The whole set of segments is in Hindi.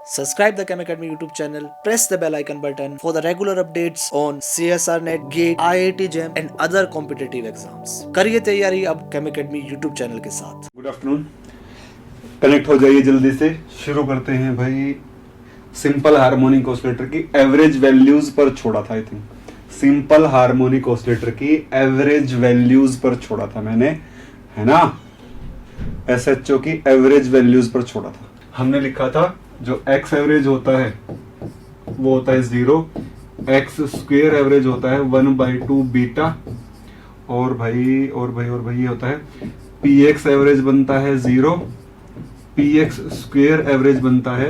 Subscribe the Chem Academy YouTube channel, press the bell icon button for the regular updates on CSR Net, GATE, IIT JAM and other competitive exams. करिए तैयारी अब Chem Academy YouTube चैनल के साथ। गुड आफ्टरनून, कनेक्ट हो जाइए जल्दी से। शुरू करते हैं भाई। सिंपल हार्मोनिक ऑसिलेटर की एवरेज वैल्यूज पर छोड़ा था। I think simple harmonic oscillator की एवरेज वैल्यूज पर छोड़ा था मैंने, है ना। एसएचओ की एवरेज वैल्यूज पर छोड़ा था। हमने लिखा था जो एक्स एवरेज होता है वो होता है 0, एक्स स्क्वेयर एवरेज होता है 1/2 बीटा, और भाई ये होता है पी एक्स एवरेज बनता है 0, पी एक्स स्क्वेयर एवरेज बनता है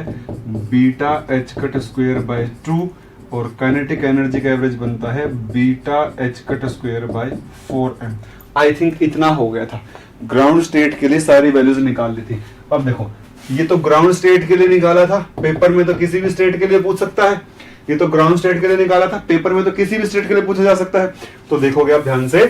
beta H cut square by 2, और काइनेटिक एनर्जी का एवरेज बनता है beta H cut square by 4m। I think इतना हो गया था। ग्राउंड स्टेट के लिए सारी वैल्यूज निकाल ली थी। अब देखो, ये तो ग्राउंड स्टेट के लिए निकाला था, पेपर में तो किसी भी स्टेट के लिए पूछ सकता है। ये तो ग्राउंड स्टेट के लिए निकाला था, पेपर में तो किसी भी स्टेट के लिए पूछा जा सकता है। तो देखोगे आप ध्यान से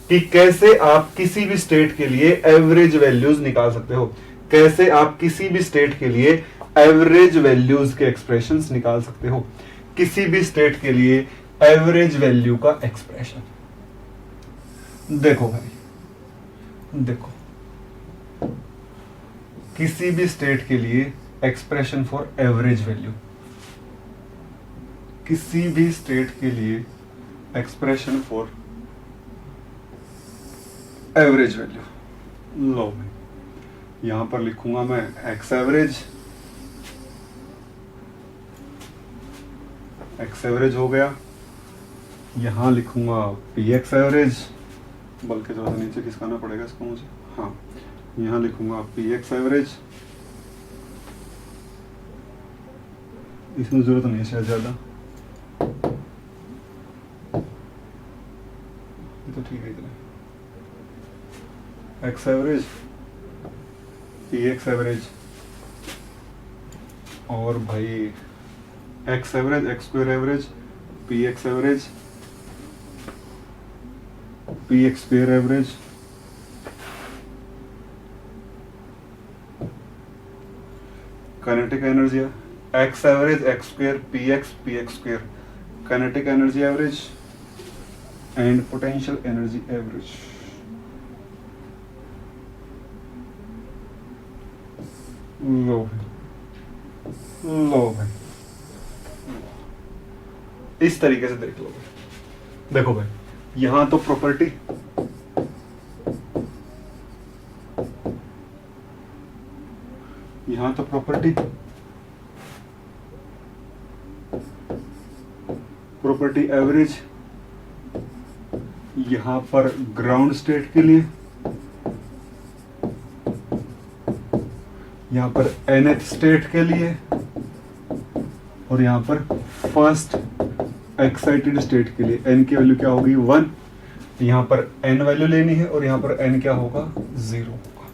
कि कैसे आप किसी भी स्टेट के लिए एवरेज वैल्यूज निकाल सकते हो, कैसे आप किसी भी स्टेट के लिए एवरेज वैल्यूज के एक्सप्रेशंस निकाल सकते हो, किसी भी स्टेट के लिए एवरेज वैल्यू का एक्सप्रेशन। देखो भाई, देखो, किसी भी स्टेट के लिए एक्सप्रेशन फॉर एवरेज वैल्यू, किसी भी स्टेट के लिए एक्सप्रेशन फॉर एवरेज वैल्यू। लो भाई, यहां पर लिखूंगा मैं एक्स एवरेज, एक्स एवरेज हो गया। यहां लिखूंगा पी एक्स एवरेज, बल्कि थोड़ा सा नीचे खिसकाना पड़ेगा इसको मुझे। हाँ, यहां लिखूंगा पी एक्स एवरेज। इसमें जरूरत नहीं है शायद ज्यादा, तो ठीक है इतना। X average, P X average, और भाई X average, X square average, P X average, P X square average, kinetic energy X average, X square, P X square, kinetic energy average and potential energy average. लो भाई, इस तरीके से देख लो भाई। देखो भाई, यहां तो प्रॉपर्टी, यहां तो प्रॉपर्टी एवरेज, यहां पर ग्राउंड स्टेट के लिए, यहां पर nth स्टेट के लिए, और यहां पर फर्स्ट एक्साइटेड स्टेट के लिए। n की वैल्यू क्या होगी 1, यहां पर n वैल्यू लेनी है, और यहां पर n क्या होगा 0 होगा।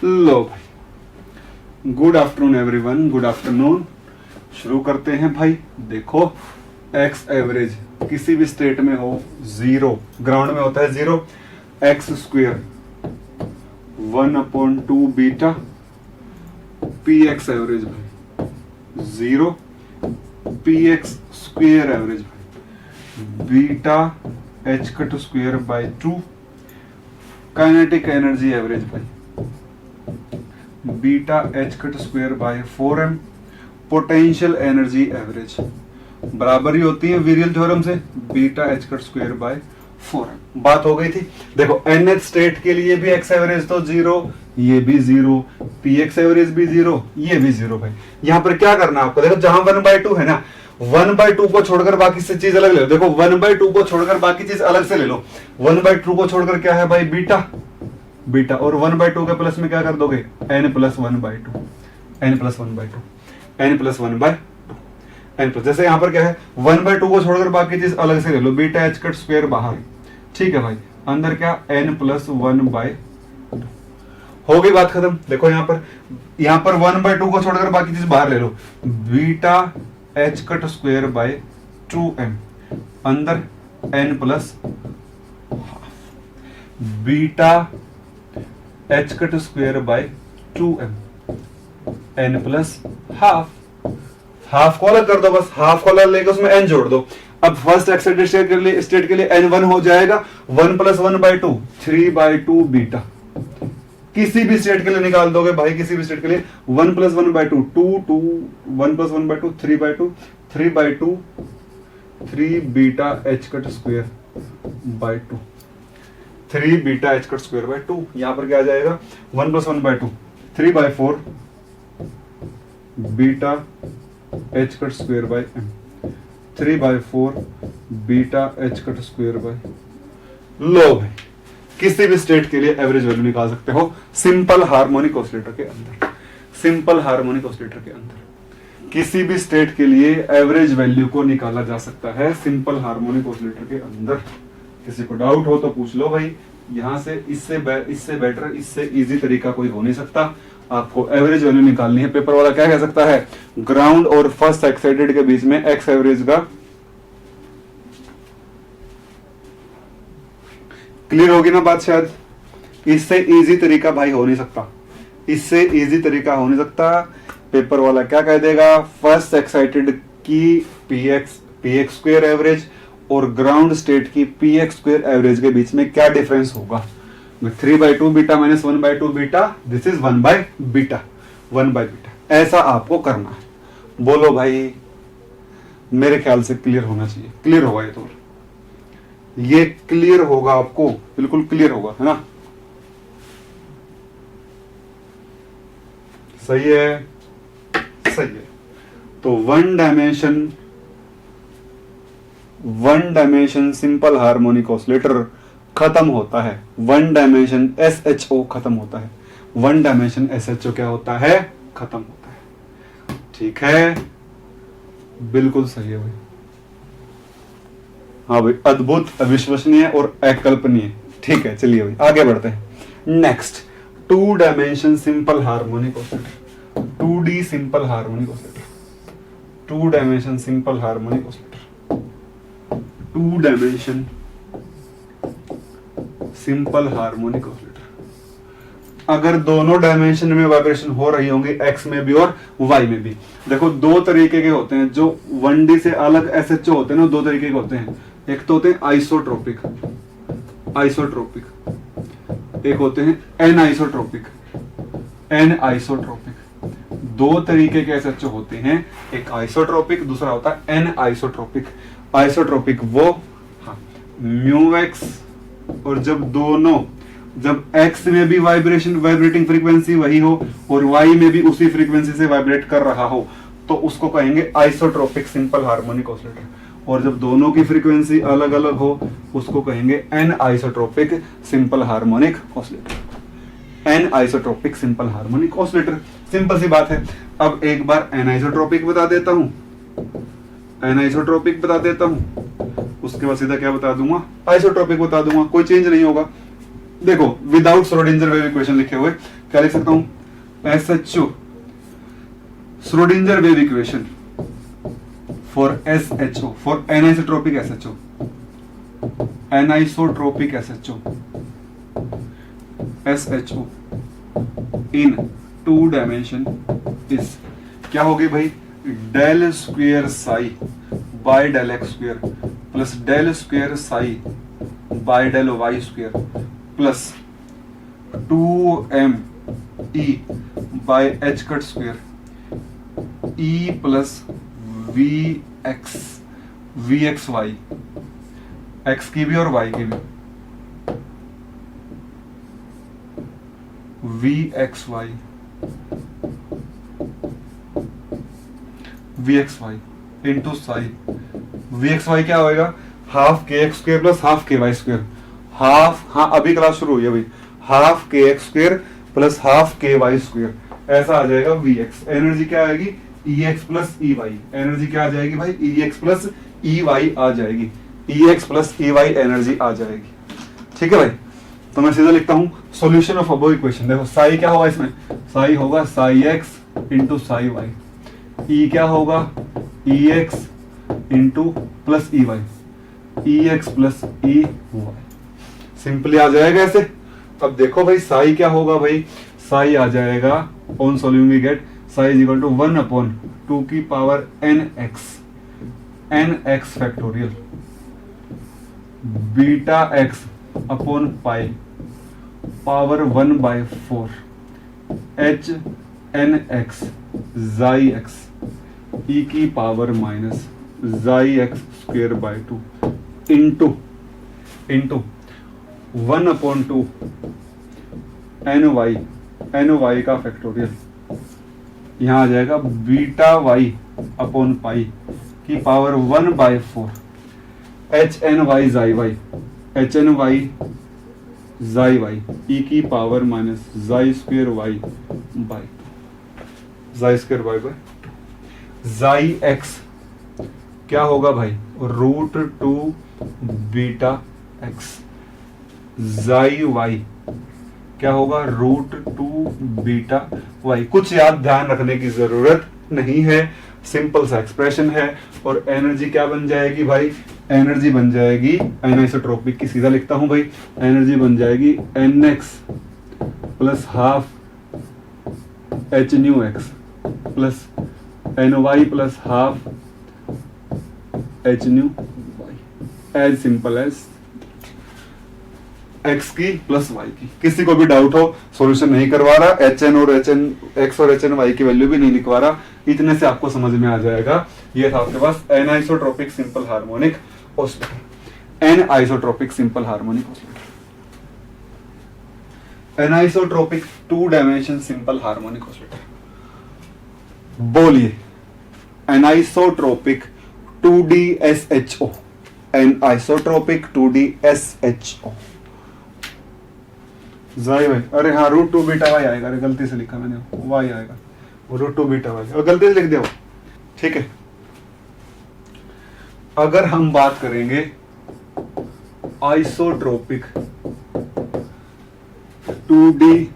लो भाई, good afternoon everyone, good afternoon. शुरू करते हैं भाई। देखो, एक्स एवरेज किसी भी स्टेट में हो 0, ग्राउंड में होता है 0, X square 1/2 beta, P X average भाई 0, पी एक्स स्क्वेयर एवरेज भाई beta H cut square by 2, kinetic energy average भाई beta H cut square by 4m, potential energy average बराबर ही होती है वीरियल थ्योरम से beta H cut square by 4m। बात हो गई थी। देखो, nth स्टेट के लिए भी एक्स एवरेज तो 0, ये भी 0, पी एक्स एवरेज भी 0, ये भी 0 भाई। यहां पर क्या करना है आपको, देखो जहां 1/2 है ना, 1/2 को छोड़कर बाकी से चीज अलग ले लो। देखो 1/2 को छोड़कर बाकी चीज अलग से ले लो। 1/2 को छोड़कर क्या है भाई बीटा, बीटा, और 1/2 के प्लस में क्या कर दोगे n + 1/2, n + 1/2, n + 1/2, n plus. जैसे यहां पर क्या है 1/2 को छोड़कर बाकी चीज अलग से ले लो, बीटा एच कट स्क्वायर बाहर, ठीक है भाई, अंदर क्या n + 1/2। हो गई बात खत्म। देखो यहां पर 1/2 को छोड़कर बाकी चीज बाहर ले लो, beta H cut square by 2m, अंदर n + beta H cut square by 2m, n + ½ half को अलग कर दो, बस हाफ को अलग लेके उसमें n जोड़ दो। अब फर्स्ट एक्साइटेड स्टेट के लिए n1 हो जाएगा 1 + 1/2 3/2 बीटा। किसी भी स्टेट के लिए निकाल दोगे भाई, किसी भी स्टेट के लिए 1 + 1/2 2 2 1 + 1/2 3/2 3/2 3 beta h cut square bye 2 3 beta h cut square bye 2। यहां पर क्या आ जाएगा 1 + 1/2 3/4 beta h cut square by m 3/4 beta h cut square by. लो भाई, किसी भी स्टेट के लिए एवरेज वैल्यू निकाल सकते हो सिंपल हार्मोनिक ऑसिलेटर के अंदर। सिंपल हार्मोनिक ऑसिलेटर के अंदर किसी भी स्टेट के लिए एवरेज वैल्यू को निकाला जा सकता है सिंपल हार्मोनिक ऑसिलेटर के अंदर। किसी को डाउट हो तो पूछ लो भाई। यहां से इससे बेटर, इससे इजी तरीका कोई हो नहीं सकता। आपको एवरेज वैल्यू निकालनी है। पेपर वाला क्या कह सकता है, ग्राउंड और फर्स्ट एक्साइटेड के बीच में एक्स एवरेज का। क्लियर होगी ना बात शायद। इससे इजी तरीका भाई हो नहीं सकता, इससे इजी तरीका हो नहीं सकता। पेपर वाला क्या कह देगा, फर्स्ट एक्साइटेड की पीएक्स स्क्वायर एवरेज और ग्राउंड स्टेट की पीएक्स स्क्वायर एवरेज के बीच में क्या डिफरेंस होगा। 3/2 beta minus 1/2 beta, this is 1/बीटा 1/बीटा। ऐसा आपको करना है। बोलो भाई, मेरे ख्याल से क्लियर होना चाहिए। क्लियर होगा ये क्लियर होगा आपको, बिल्कुल क्लियर होगा, है ना। सही है, सही है। तो one dimension simple harmonic oscillator खत्म होता है, वन डायमेंशन SHO खत्म होता है। वन डायमेंशन SHO क्या होता है, खत्म होता है। ठीक है, बिल्कुल सही है भाई। हाँ भाई, अद्भुत, अविश्वसनीय और अकल्पनीय। ठीक है, चलिए भाई आगे बढ़ते हैं। Next, 2 dimension simple harmonic oscillator, 2D simple harmonic oscillator, 2 dimension simple harmonic oscillator, 2 dimension simple harmonic oscillator. अगर दोनों डायमेंशन में वाइब्रेशन हो रही होंगी, एक्स में भी और वाई में भी। देखो, दो तरीके के होते हैं जो 1D से अलग SHO होते हैं ना, दो तरीके के होते हैं। एक तो होते हैं आइसोट्रोपिक, एक होते हैं एनआइसोट्रोपिक। दो तरीके के SHO होते हैं, एक आइसोट्रोपिक, दूसरा होता है एनआइसोट्रोपिक। आइसोट्रोपिक वो, हाँ, म्यूएक्स, और जब एक्स में भी वाइब्रेटिंग फ्रीक्वेंसी वही हो और वाई में भी उसी फ्रीक्वेंसी से वाइब्रेट कर रहा हो, तो उसको कहेंगे आइसोट्रोपिक सिंपल हार्मोनिक ऑसिलेटर। और जब दोनों की फ्रीक्वेंसी अलग अलग हो, उसको कहेंगे an isotropic simple harmonic oscillator. An isotropic simple harmonic oscillator, simple सी बात है। अब एक बार एनाइसोट्रोपिक बता देता हूं, उसके बाद सीधा क्या बता दूंगा, आइसोट्रोपिक बता दूंगा। कोई चेंज नहीं होगा। देखो, विदाउट श्रोडिंजर वेव इक्वेशन लिखे हुए क्या लिख सकता हूं, SHO Schrodinger wave equation for SHO, for anisotropic SHO, anisotropic SHO in 2 dimension is क्या होगी भाई, del square psi by del x square plus del square psi by del y square plus 2m e by h cut square e plus vx y, x की भी और y की भी, vxy इंटू साई। vxy क्या होएगा, half kx square plus half ky square, half, हाँ अभी क्लास शुरू हुई है भाई, half kx square plus half ky square, ऐसा आ जाएगा vx। एनर्जी क्या आएगी, ex प्लस ey। एनर्जी क्या आ जाएगी भाई, ex प्लस ey आ जाएगी, ex प्लस ey एनर्जी आ जाएगी। ठीक है भाई, तो मैं सीधा लिखता हूं सॉल्यूशन ऑफ अबव इक्वेशन। देखो, साई क्या होगा, इसमें साई होगा psi x into psi Y, E क्या होगा, ex इंटू प्लस ex प्लस ey, सिंपली आ जाएगा ऐसे। अब देखो भाई, साई क्या होगा भाई, साई आ जाएगा on solving we get psi is equal to 1/2 की power nx factorial beta x upon pi power 1/4 h n x xi x e की power minus xi x square by 2 into 1/2 n y का फैक्टोरियल, यहां आ जाएगा बीटा वाई अपॉन पाई की power 1/4 h n y xi y e की power minus xi square y by xi x क्या होगा भाई, √2 बीटा एक्स, जाई वाई क्या होगा, √2 बीटा वाई। कुछ याद ध्यान रखने की जरूरत नहीं है, सिंपल सा एक्सप्रेशन है। और एनर्जी क्या बन जाएगी भाई, एनर्जी बन जाएगी एनाइसोट्रोपिक की, सीधा लिखता हूं भाई, एनर्जी बन जाएगी nx plus half h nu x plus ny plus half h nu y, as simple as x की प्लस y की। किसी को भी डाउट हो, सॉल्यूशन नहीं करवा रहा, hn और x और hny की वैल्यू भी नहीं लिखवा रहा, इतने से आपको समझ में आ जाएगा। ये था आपके पास anisotropic simple harmonic oscillator, anisotropic simple harmonic oscillator, anisotropic 2 dimension simple harmonic oscillator. बोलिए anisotropic 2D SHO, anisotropic 2D SHO। जाई भाई, अरे हाँ √2 बीटा वाई आएगा, अरे गलती से लिखा मैंने, वाई आएगा, √2 बीटा वाई और गलती से लिख दिया, ठीक है। अगर हम बात करेंगे आइसोट्रोपिक 2D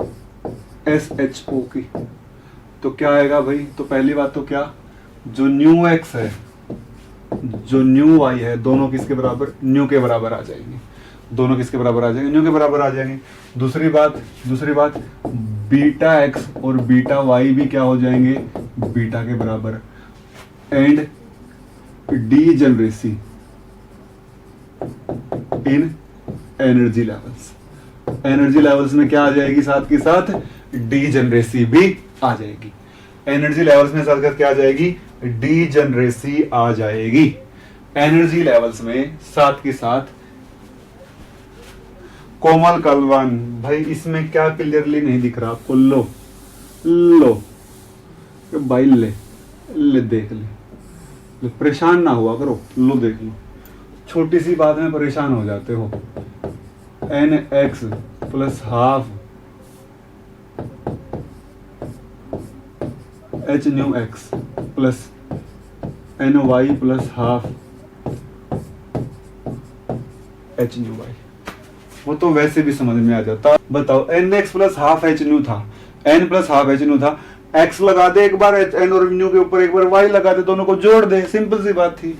SHO की, तो क्या आएगा भाई, तो पहली बात तो क्या, जो न्यू एक्स है जो न्यू वाई है, दोनों किसके बराबर, न्यू के बराबर आ जाएंगे, दोनों किसके बराबर आ जाएंगे, न्यू के बराबर आ जाएंगे। दूसरी बात बीटा एक्स और बीटा वाई भी क्या हो जाएंगे, बीटा के बराबर। And degeneracy in energy levels, energy levels में क्या आ जाएगी, साथ के साथ डीजेनरेसी भी आ जाएगी। एनर्जी लेवल्स में साथ क्या आ जाएगी, डीजेनरेसी आ जाएगी। एनर्जी लेवल्स में साथ के साथ कोमल कलवान, भाई इसमें क्या क्लियरली नहीं दिख रहा आपको, लो भाई ले देख ले, परेशान ना हुआ करो, लो देख लो, छोटी सी बात में परेशान हो जाते हो। nx plus half h nu x plus ny plus half h nu y, वो तो वैसे भी समझ में आ जाता। बताओ nx plus half h new था, n plus half h new था, x लगा दे एक बार n और न्यू के ऊपर एक बार y लगा दे, दोनों को जोड़ दे, सिंपल सी बात थी।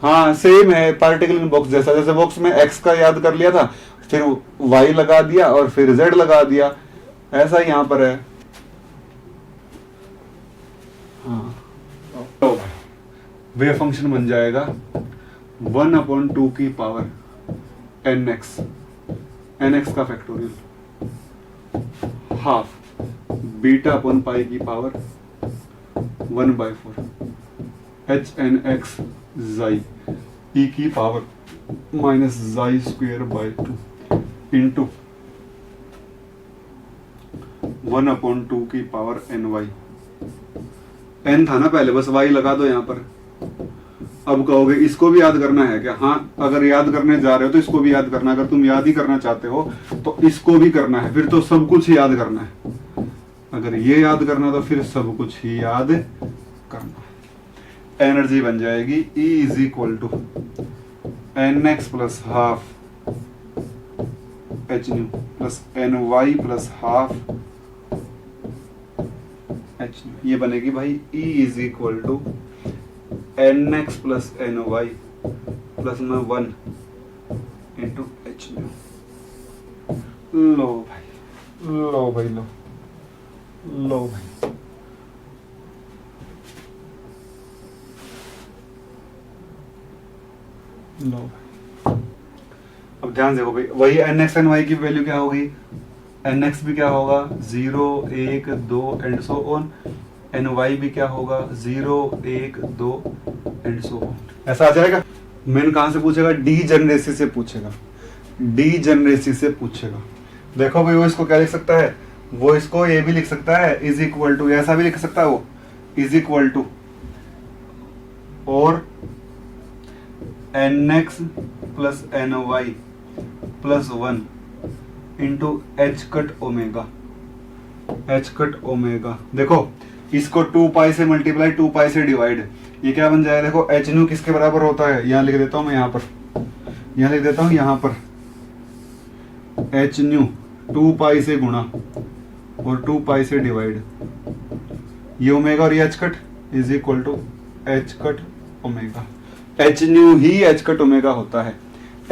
हाँ सेम है पार्टिकल इन बॉक्स जैसा, जैसे बॉक्स में x का याद कर लिया था, फिर y लगा दिया और फिर z लगा दिया, ऐसा ही यहां पर है। हाँ तो वेव फंक्शन बन जाएगा 1/2 की पावर nx का factorial half beta upon pi की पावर 1/4 hn(x) जाई e की power minus xi square by 2 into 1/2 की पावर ny। n था ना पहले, बस y लगा दो यहां पर। अब कहोगे इसको भी याद करना है क्या, हाँ अगर याद करने जा रहे हो तो इसको भी याद करना, अगर तुम याद ही करना चाहते हो तो इसको भी करना है, फिर तो सब कुछ ही याद करना है। अगर ये याद करना तो फिर सब कुछ ही याद करना है। एनर्जी बन जाएगी E is equal to nx plus half h nu plus ny plus half h nu, ये बनेगी भाई E is equal to nx plus ny plus में 1 इंटू एच न्यू। लो भाई लो, लो भाई, लो भाई। अब ध्यान से देखो भाई, वही nx एंड y की वैल्यू क्या होगी, nx भी क्या होगा 0 1 2 एंड सो ऑन, ny भी क्या होगा 0 1 2 एंड सो ऑन। ऐसा आ जाएगा। मेन कहां से पूछेगा, डीजेनरेसी से पूछेगा, डीजेनरेसी से पूछेगा। देखो भाई वो इसको क्या लिख सकता है, वो इसको ये भी लिख सकता है इज इक्वल टू, ऐसा भी लिख सकता है वो इज इक्वल टू और nx plus ny plus 1 into H cut omega, H cut omega. देखो इसको 2 पाई से मल्टीप्लाई 2 पाई से डिवाइड, ये क्या बन जाएगा, देखो एच न्यू किसके बराबर होता है, यहां लिख देता हूं मैं, यहां पर, यहां लिख देता हूं, यहां पर एच न्यू 2 पाई से गुणा और 2 पाई से डिवाइड, ये ओमेगा और ये h cut is equal to h cut omega. H nu ही एच कट ओमेगा होता है,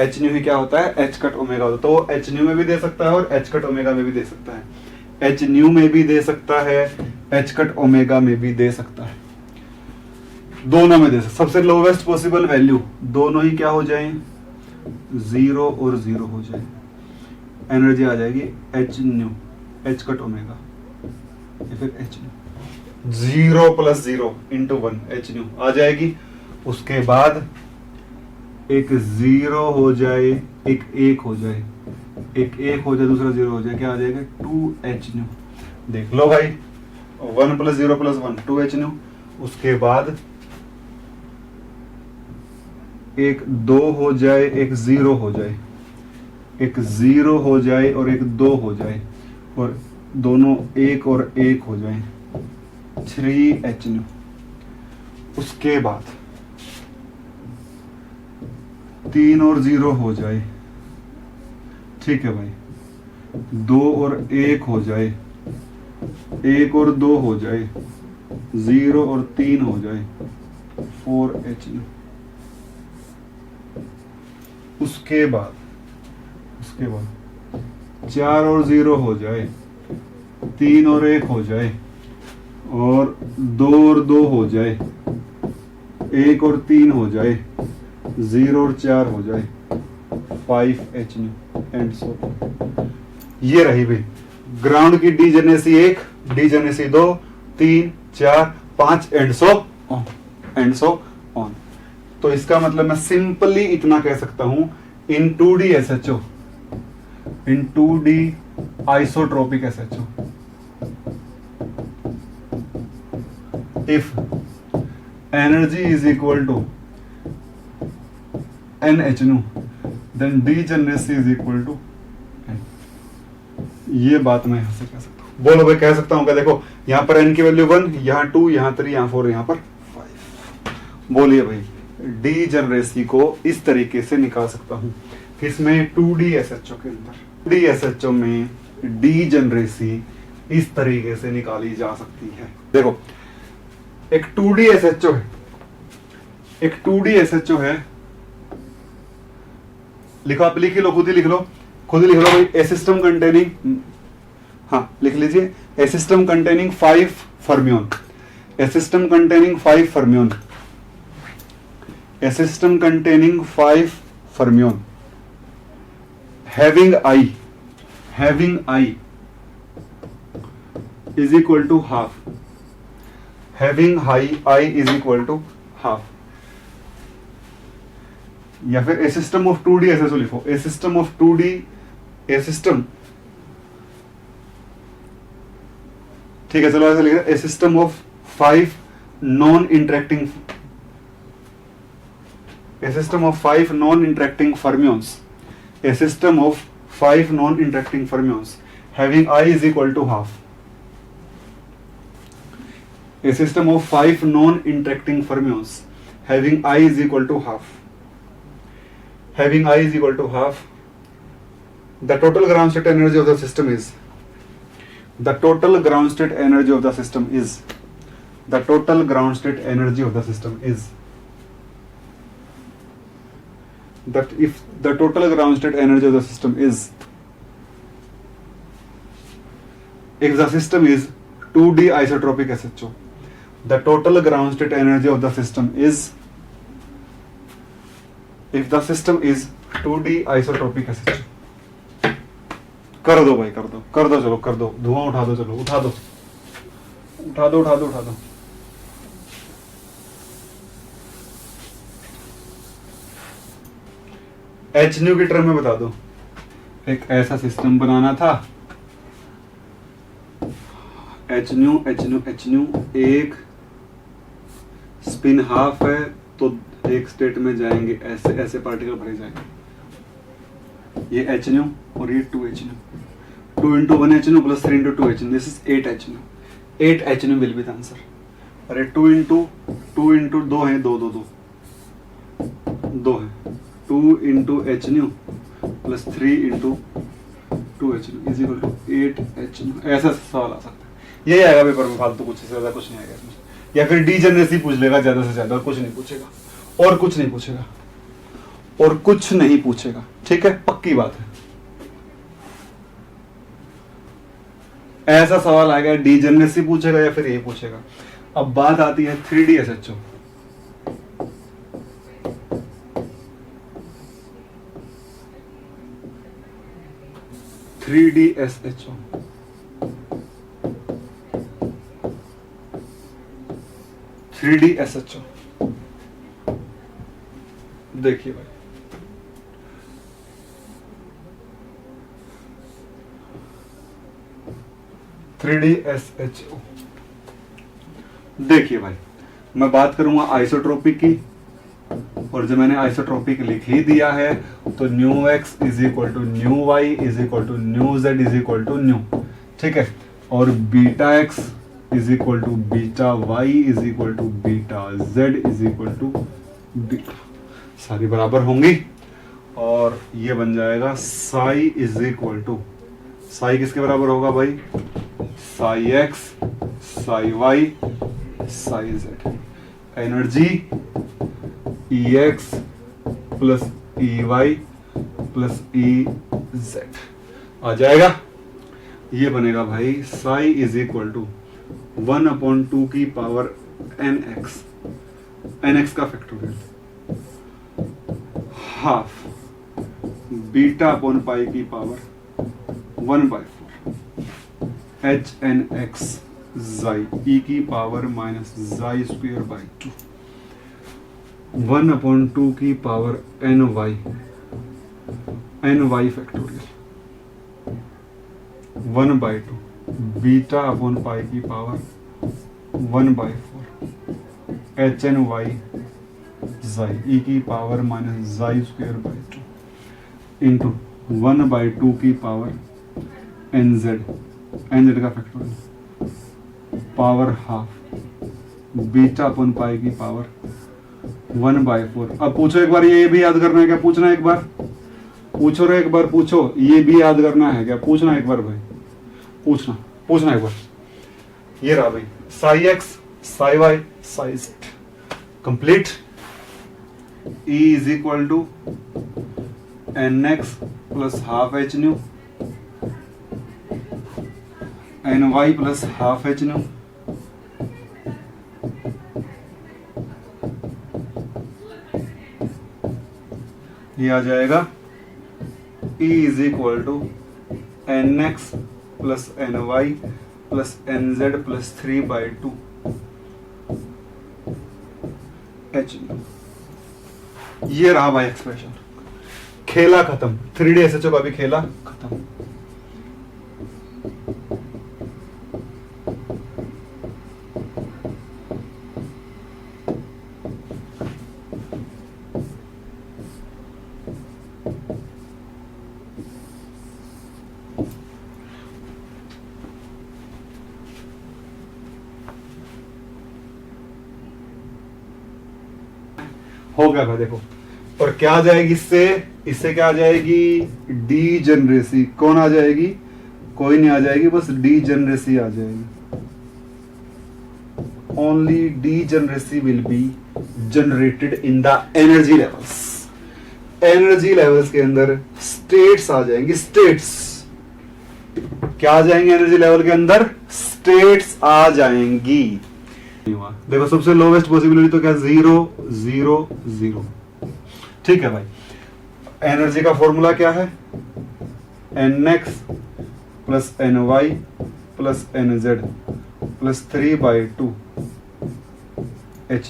एच न्यू ही क्या होता है, एच कट ओमेगा होता है। तो एच न्यू में भी दे सकता है और एच कट ओमेगा में भी दे सकता है, एच न्यू में भी दे सकता है, एच कट ओमेगा में भी दे सकता है, दोनों में दे सकता। सबसे लोवेस्ट पॉसिबल वैल्यू दोनों ही क्या हो जाए, 0 और 0 हो जाए, एनर्जी आ जाएगी H nu H cut omega या फिर एच न्यू, 0 प्लस 0 इंटू 1 एच न्यू आ जाएगी। उसके बाद एक 0 हो जाए, एक 1 हो जाए, एक 1 हो जाए, दूसरा 0 हो जाए, क्या आ जाएगा 2 एच न्यू। देख लो भाई 1 प्लस 0 प्लस 1 2 एच न्यू। उसके बाद एक 2 हो जाए, एक 0 हो जाए, एक 0 हो जाए और एक 2 हो जाए, और दोनों 1 और 1 हो जाए, 3 एच न्यू। उसके बाद 3 और 0 हो जाए, ठीक है भाई, 2 और 1 हो जाए, 1 और 2 हो जाए, 0 और 3 हो जाए, 4 एच न्यू। उसके बाद 4 और 0 हो जाए, 3 और 1 हो जाए, और 2 और 2 हो जाए, 1 और 3 हो जाए, 0 और 4 हो जाए, 5 एच न्यू एंड सो। ये रही भाई ग्राउंड की डीजेनेसी 1, डीजेनेसी 2, 3, 4, 5 and so on, and so on. तो इसका मतलब मैं सिंपली इतना कह सकता हूं, इन 2D SHO, in 2D isotropic SHO, if energy is equal to NH then degeneracy is equal to N। ये बात मैं यहां से कह सकता हूं। बोलो भाई, कह सकता हूं क्या? देखो यहां पर n की वैल्यू 1, यहां 2, यहां 3, यहां 4, यहां पर 5। बोलिए भाई, डीजेनरेसी को इस तरीके से निकाल सकता हूं। इसमें 2D SHO के अंदर, 2D SHO में डीजेनरेसी इस तरीके से निकाली जा सकती है। देखो एक 2D SHO है, एक 2D SHO है, लिखो, आप लिख लो, खुद ही लिख लो, खुद ही लिख लो भाई। ए सिस्टम कंटेनिंग, हाँ लिख लीजिए, a system containing 5 fermion, a system containing 5 fermion, a system containing 5 fermion, having I is equal to half, having I is equal to half। या फिर ए सिस्टम ऑफ 2D SHO लिखो, a system of 2D, a system, ठीक है चलो ऐसे लिख, a system of 5 non interacting, a system of 5 non interacting fermions, a system of 5 non-interacting fermions having I is equal to half, a system of 5 non-interacting fermions having I is equal to half, having I is equal to half, the total ground state energy of the system is, the total ground state energy of the system is, the total ground state energy of the system is, that if the total ground state energy of the system is, if the system is 2D isotropic SHO. The total ground state energy of the system is, if the system is 2D isotropic SHO. कर दो भाई, कर दो चलो, कर दो, धुआं उठा दो, चलो उठा दो। HNU की टर्म में बता दो। एक ऐसा सिस्टम बनाना था, HNU एक स्पिन हाफ है, तो एक स्टेट में जाएंगे, ऐसे पार्टिकल भरे जाएंगे। ये HNU और ये 2HNU, 2 into 1 HNU plus 3 into 2 HNU, this is 8 HNU. 8 HNU will be the answer. अरे 2 into 2 है, 2 है, 2 into HNU plus 3 into 2 HNU is equal to 8 HNU। ऐसा सवाल आ सकता है, यही आएगा पेपर में, फालतू कुछ से ज्यादा कुछ नहीं आएगा इसमें। या फिर डीजनरेसी पूछ लेगा ज्यादा से ज्यादा, कुछ नहीं पूछेगा, और कुछ नहीं पूछेगा, ठीक है, पक्की बात है। ऐसा सवाल आएगा, डीजनरेसी पूछेगा या फिर ये पूछेगा। अब बात आती है 3D SHO। Three D S H O देखिए भाई, देखिए भाई, मैं बात करूंगा आइसोट्रोपिक की, और जब मैंने आइसोट्रोपिक लिख ही दिया है तो nu x is equal to nu y is equal to nu z is equal to nu, ठीक है, और beta x is equal to beta y is equal to beta z is equal to beta, सारी बराबर होंगी, और ये बन जाएगा psi is equal to, psi किसके बराबर होगा भाई, psi x, psi y, psi z. Energy e x plus e y plus e Z आ जाएगा। ये बनेगा भाई साई इज इक्वल टू 1/2 की पावर nx, nx का factorial, half beta upon pi की पावर 1/4 HNX जाई e की पावर माइनस जाई स्क्वायर बाई 2, 1/2 की power ny factorial 1/2 beta upon pi की पावर 1/4 HNY जाई e की पावर माइनस जाई स्क्वायर बाई 2 इंटू 1/2 की पावर NZ का factorial power half beta upon pi की पावर 1/4। अब पूछो एक बार, ये भी याद करना है क्या, पूछना एक बार, पूछो रे एक बार, पूछो ये भी याद करना है क्या, पूछना एक बार भाई, पूछना एक बार। ये रहा भाई psi x, psi y, psi z, complete. E is equal to NX plus half HNU, NY plus half HNU, ये आ जाएगा E is equal to NX plus NY plus NZ plus 3/2 HNU। ये रहा भाई एक्सप्रेशन, खेला खत्म, 3D SHO का भी खेला खत्म। हो गया भाई देखो, और क्या आ जाएगी इससे क्या आ जाएगी, डीजनरेसी। कौन आ जाएगी, कोई नहीं आ जाएगी, बस डीजनरेसी आ जाएगी। Only degeneracy will be generated in the energy levels. Energy levels के अंदर स्टेट्स आ जाएंगी, स्टेट्स क्या आ जाएंगे एनर्जी लेवल के अंदर, स्टेट्स आ जाएंगी। देखो सबसे लोवेस्ट पॉसिबिलिटी तो क्या, 0 0 0। ठीक है भाई, एनर्जी का फॉर्मूला क्या है, nx plus ny plus nz plus 3/2 h।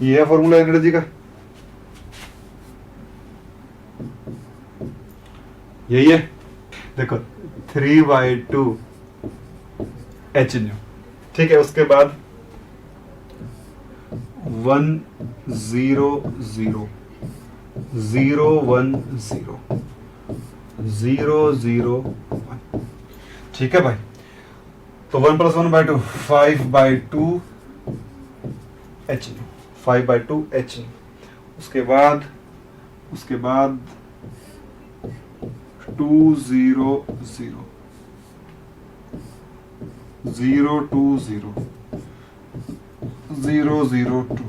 ये है फॉर्मूला एनर्जी का, यही है। देखो 3/2 h। ठीक है, उसके बाद 1 0 0 0 1 0 0 0 1। ठीक है भाई, तो 1 + 1/2 5/2 h, 5/2 h। उसके बाद 2 0 0 0 2 0 0 0 2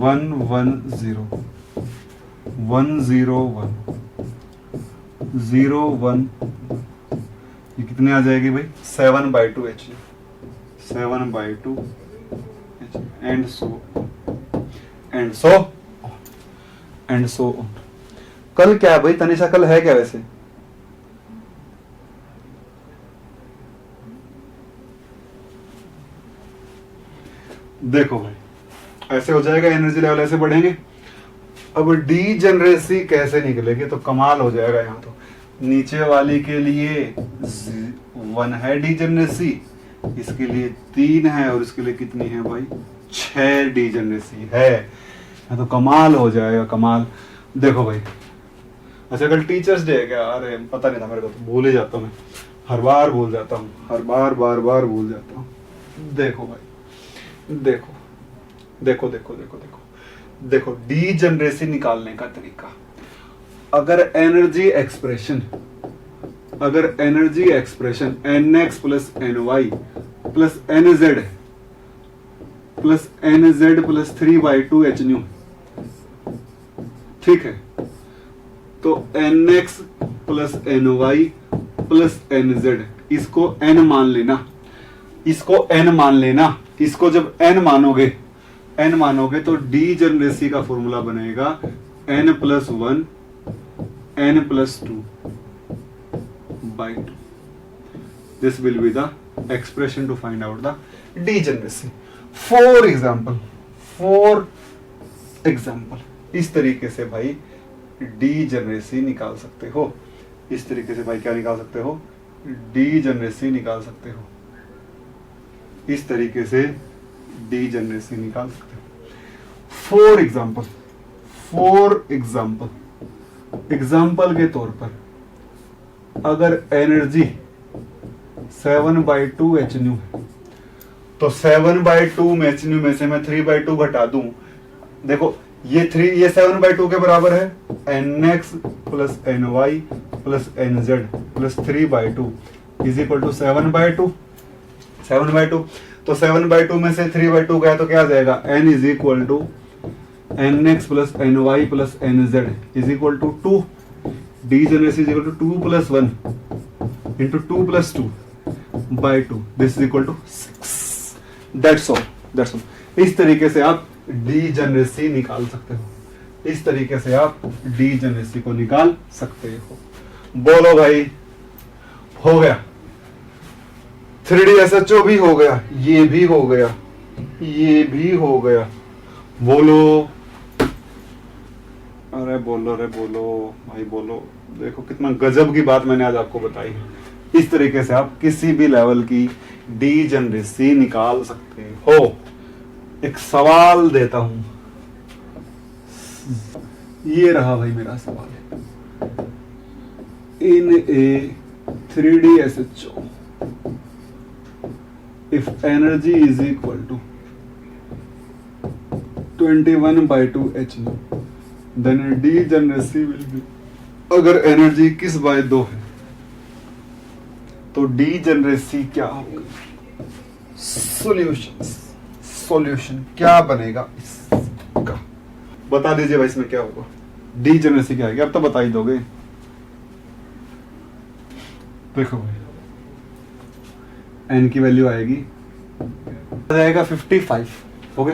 1 1 0 1 0 1 0 1। ये कितने आ जाएगी भाई, 7/2 h, 7/2 h। एंड सो कल क्या है भाई तनिषा, कल है क्या वैसे? देखो भाई ऐसे हो जाएगा, एनर्जी लेवल ऐसे बढ़ेंगे। अब डीजेनरेसी कैसे निकलेगी, तो कमाल हो जाएगा। यहाँ तो नीचे वाली के लिए 1 है डीजेनरेसी, इसके लिए 3 है, और इसके लिए कितनी है भाई, 6 डीजेनरेसी है। यहाँ तो कमाल हो जाएगा, कमाल। देखो भाई, अच्छा कल टीचर्स डे है क्या? अरे पता नहीं था मेरे को, तो भूल ही जाता हूँ मैं, हर बार भूल जाता हूँ, हर बार भूल जाता हूँ। देखो भाई, देखो डीजेनरेसी निकालने का तरीका। अगर energy expression nx plus ny plus nz plus 3/2 h new, ठीक है, तो nx plus ny plus nz, इसको n मान लेना, इसको जब n मानोगे तो डीजेनरेसी का फॉर्मूला बनेगा n + 1 n + 2/2। This will be the expression to find out the degeneracy. For example इस तरीके से भाई डीजेनरेसी निकाल सकते हो। इस तरीके से भाई क्या निकाल सकते हो, डीजेनरेसी निकाल सकते हो। इस तरीके से डीजेनरेसी निकाल सकते हो। फॉर एग्जाम्पल के तौर पर अगर एनर्जी 7/2 h न्यू है, तो 7/2 h न्यू में से मैं 3/2 घटा दूं। देखो ये 7/2 के बराबर है, nx plus ny plus nz plus 3/2 is equal to 7/2। तो 7/2 में से 3/2 गया तो क्या आ जाएगा, n is equal to nx plus ny plus nz is equal to 2। Degeneracy is equal to 2 + 1 into 2 + 2/2, this is equal to 6। That's all. इस तरीके से आप डीजेनरेसी निकाल सकते हो। इस तरीके से आप डीजेनरेसी को निकाल सकते हो। बोलो भाई, हो गया। 3D SHO भी हो गया, ये भी हो गया, बोलो। अरे बोलो भाई बोलो। देखो कितना गजब की बात मैंने आज आपको बताई है। इस तरीके से आप किसी भी लेवल की डीजेनरेसी निकाल सकते हो। एक सवाल देता हूं, ये रहा भाई मेरा सवाल। इन ए 3D SHO if energy is equal to 21/2 h then degeneracy will be, अगर एनर्जी किस बाय 2 है तो डीजेनरेसी क्या होगी? सॉल्यूशन क्या बनेगा इसका? बता दीजिए भाई, इसमें क्या होगा, डीजेनरेसी क्या है? अब तो बता ही दोगे। देखो भाई एन की वैल्यू आएगी, आ जाएगा 55। ओके